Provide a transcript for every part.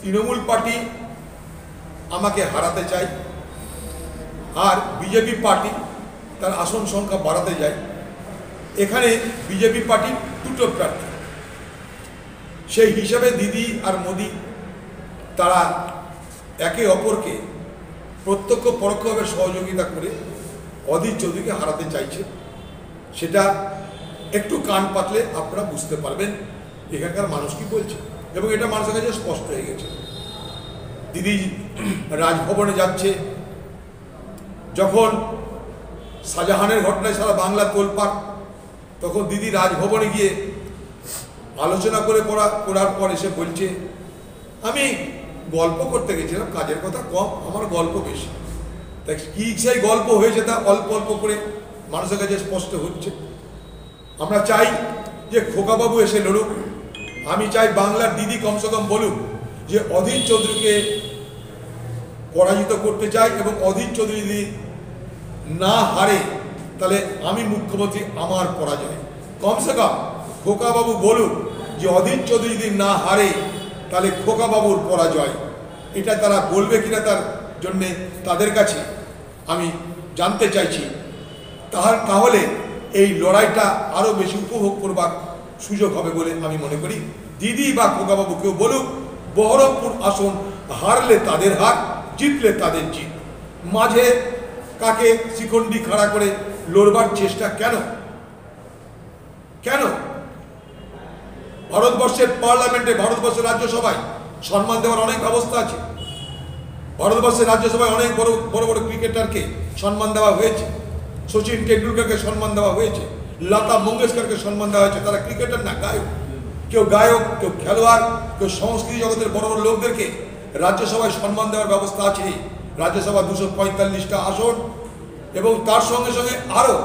Trinamool party আমাকে হারাতে চায় আর বিজেপি পার্টি তার আসন সংখ্যা বাড়াতে যায়। এখানে বিজেপি পার্টির দুটো প্রার্থী, সেই হিসাবে দিদি আর মোদি তারা একে অপরকে প্রত্যক্ষ পরোক্ষভাবে সহযোগিতা করে অধীর চৌধুরীকে হারাতে চাইছে। সেটা একটু কান পাতলে আপনারা বুঝতে পারবেন এখানকার মানুষ কি বলছে, এবং এটা মানুষের কাছে স্পষ্ট হয়ে গেছে। দিদি রাজভবনে যাচ্ছে, যখন শাহজাহানের ঘটনায় সারা বাংলা তোলপাড়, তখন দিদি রাজভবনে গিয়ে আলোচনা করার পর এসে বলছে, আমি গল্প করতে গেছিলাম, কাজের কথা কম, আমার গল্প বেশি। তাই কি সেই গল্প হয়েছে তা অল্প অল্প করে মানুষের কাছে স্পষ্ট হচ্ছে। আমরা চাই যে খোকাবাবু এসে লড়ুক, আমি চাই বাংলার দিদি কমসে কম বলুক যে অধীর চৌধুরীকে পরাজিত করতে চাই, এবং অধীর চৌধুরী যদি না হারে তাহলে আমি মুখ্যমন্ত্রী, আমার পরাজয়। কমসে কম খোকাবাবু বলুক যে অধীর চৌধুরী যদি না হারে তাহলে খোকাবাবুর পরাজয়। এটা তারা বলবে কিনা তার জন্যে তাদের কাছে আমি জানতে চাইছি। তাহলে এই লড়াইটা আরও বেশি উপভোগ করবার সুযোগ হবে বলে আমি মনে করি। দিদি বা খোকাবাবু কেউ বলুক, বহরমপুর আসন হারলে তাদের হার, জিতলে তাদের জিত। মাঝে কাকে শিখণ্ডি খাড়া করে লড়বার চেষ্টা কেন? কেন? ভারতবর্ষের পার্লামেন্টে, ভারতবর্ষের রাজ্যসভায় সম্মান দেওয়ার অনেক ব্যবস্থা আছে। ভারতবর্ষের রাজ্যসভায় অনেক বড় বড় ক্রিকেটারকে সম্মান দেওয়া হয়েছে। সচিন টেন্ডুলকারকে সম্মান দেওয়া হয়েছে, লতা মঙ্গেশকরকে সম্মান দেওয়া হয়েছে। তারা ক্রিকেটার না, গায়ক। কেউ গায়ক, কেউ খেলোয়াড়, কেউ সংস্কৃতি জগতের বড় বড় লোকদেরকে রাজ্যসভায় সম্মান দেওয়ার ব্যবস্থা আছে। রাজ্যসভা 245টা আসন, এবং তার সঙ্গে সঙ্গে আরও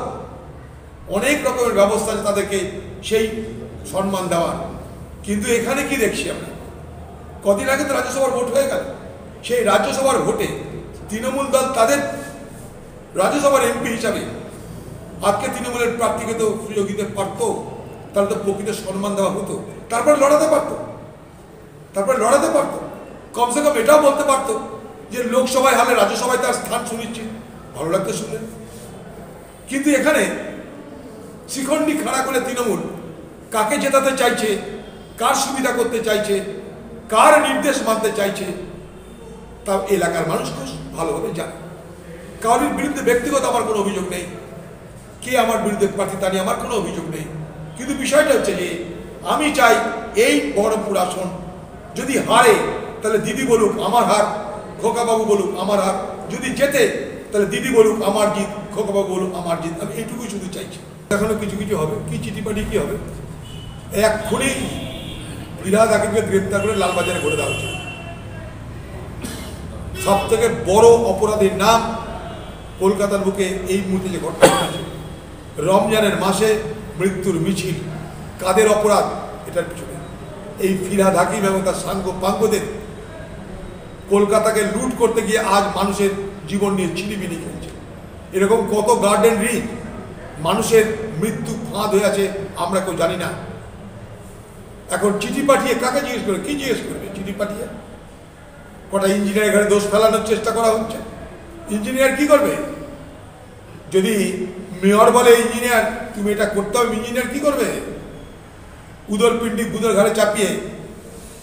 অনেক রকমের ব্যবস্থা আছে তাদেরকে সেই সম্মান দেওয়ার। কিন্তু এখানে কি দেখছি আমরা, কদিন আগে তো রাজ্যসভার ভোট হয়ে গেল। সেই রাজ্যসভার ভোটে তৃণমূল দল তাদের রাজ্যসভার এমপি হিসাবে আজকে তৃণমূলের প্রার্থীকে তো সুযোগ দিতে পারতো, তাহলে তো প্রকৃত সম্মান দেওয়া হতো। তারপরে লড়াতে পারতো। কমসে কম এটাও বলতে পারতো যে লোকসভায় হারলে রাজ্যসভায় তার স্থান সুনিশ্চিত। ভালো লাগতো শুনলে। কিন্তু এখানে শিখণ্ডি খাড়া করে তৃণমূল কাকে জেতাতে চাইছে, কার সুবিধা করতে চাইছে, কার নির্দেশ মানতে চাইছে, তা এলাকার মানুষ খুব ভালোভাবে জানে। কারোর বিরুদ্ধে ব্যক্তিগত আমার কোনো অভিযোগ নেই, কে আমার বিরুদ্ধে প্রার্থী তা নিয়ে আমার কোনো অভিযোগ নেই। কিন্তু বিষয়টা হচ্ছে যে আমি চাই এই বহরমপুর আসন যদি হারে তাহলে দিদি বলুক আমার হার, খোকাবাবু বলুক আমার হার। যদি জেতে তাহলে দিদি বলুক আমার জিত, খোকাবাবু বলুক আমার জিত। আমি এইটুকুই শুধু চাইছি। এখনো কিছু কিছু হবে, কি চিঠিপাটি কি হবে। এক্ষুনি ফিরহাদ হাকিমকে গ্রেপ্তার করে লালবাজারে ঘুরে দেওয়া হচ্ছে। সব থেকে বড় অপরাধীর নাম কলকাতার বুকে এই মুহূর্তে যে ঘটনা ঘটেছে, রমজানের মাসে মৃত্যুর মিছিল, কাদের অপরাধ এটার পিছনে এই ফিরহাদ হাকিম এবং তার সাঙ্গ পাঙ্গদের কলকাতাকে লুট করতে গিয়ে আজ মানুষের জীবন নিয়ে ছিনিমিনি খেলছে। এরকম কত গার্ডেন রিচ মানুষের মৃত্যু ফাঁদ হয়ে আছে আমরা কেউ জানি না। এখন চিঠি পাঠিয়ে কাকে জিজ্ঞেস করবে, কি জিজ্ঞেস করবে? চিঠি পাঠিয়ে কটা ইঞ্জিনিয়ার ঘরে দোষ ফেলানোর চেষ্টা করা হচ্ছে। ইঞ্জিনিয়ার কি করবে? যদি মেয়র বলে ইঞ্জিনিয়ার তুমি এটা করতে হবে, ইঞ্জিনিয়ার কি করবে? উদর পিণ্ডি বুধের ঘরে চাপিয়ে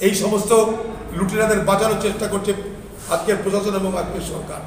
এই সমস্ত লুটেরাদের বাঁচানোর চেষ্টা করছে আজকের প্রশাসন এবং আজকের সরকার।